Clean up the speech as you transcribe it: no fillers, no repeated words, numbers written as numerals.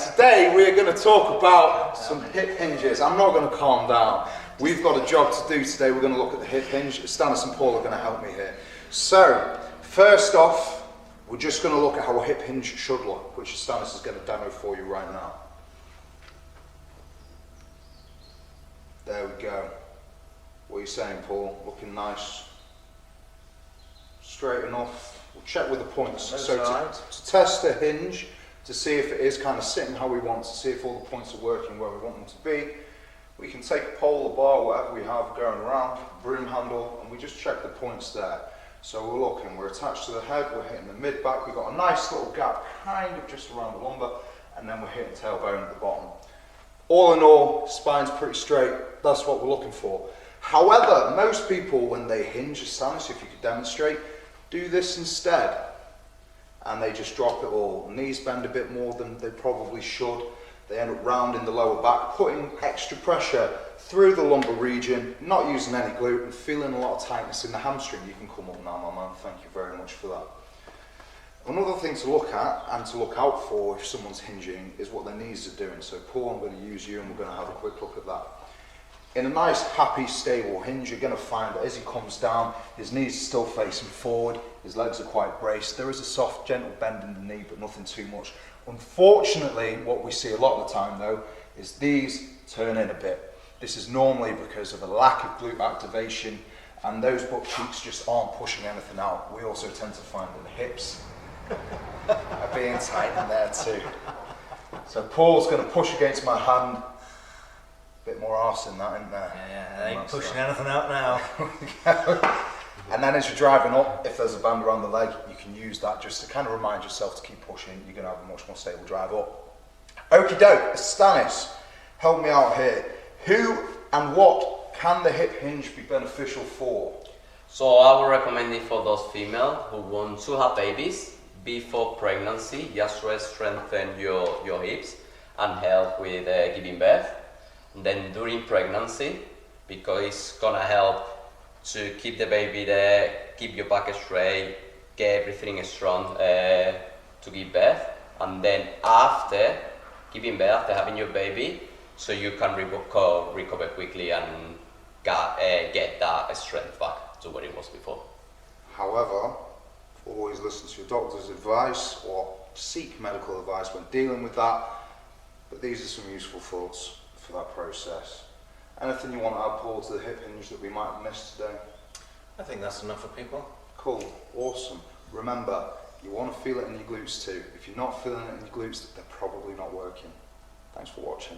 Today we're going to talk about some hip hinges. I'm not going to calm down. We've got a job to do today. We're going to look at the hip hinge. Estanis and Paul are going to help me here. So, first off, we're just going to look at how a hip hinge should look, which Estanis is going to demo for you right now. There we go. What are you saying, Paul? Looking nice. Straight enough. We'll check with the points. So to test a hinge, to see if it is kind of sitting how we want, to see if all the points are working where we want them to be, we can take a pole, a bar, whatever we have going around, broom handle, and we just check the points there. So we're looking, we're attached to the head, we're hitting the mid-back, we've got a nice little gap kind of just around the lumbar, and then we're hitting tailbone at the bottom. All in all, spine's pretty straight, that's what we're looking for. However, most people when they hinge, Estanis, if you could demonstrate, do this instead. And they just drop it all. Knees bend a bit more than they probably should. They end up rounding the lower back, putting extra pressure through the lumbar region, not using any glute, and feeling a lot of tightness in the hamstring. You can come up now, my man. Thank you very much for that. Another thing to look at and to look out for if someone's hinging is what their knees are doing. So Paul, I'm going to use you and we're going to have a quick look at that. In a nice, happy, stable hinge, you're going to find that as he comes down, his knees are still facing forward, his legs are quite braced. There is a soft, gentle bend in the knee, but nothing too much. Unfortunately, what we see a lot of the time, though, is these turn in a bit. This is normally because of a lack of glute activation, and those butt cheeks just aren't pushing anything out. We also tend to find that the hips are being tight in there too. So Paul's going to push against my hand. Bit more arse in that, isn't there? Yeah, I ain't pushing anything out now. And then as you're driving up, if there's a band around the leg, you can use that just to kind of remind yourself to keep pushing. You're going to have a much more stable drive up. Okie doke, Estanis, help me out here. Who and what can the hip hinge be beneficial for? So I would recommend it for those females who want to have babies before pregnancy, just to strengthen your hips and help with giving birth. And then during pregnancy, because it's gonna help to keep the baby there, keep your back straight, get everything strong to give birth. And then after giving birth, after having your baby, so you can recover quickly and get that strength back to what it was before. However, always listen to your doctor's advice or seek medical advice when dealing with that. But these are some useful thoughts for that process. Anything you want to add, Paul, to the hip hinge that we might have missed today? I think that's enough for people. Cool, awesome. Remember, you want to feel it in your glutes too. If you're not feeling it in your glutes, they're probably not working. Thanks for watching.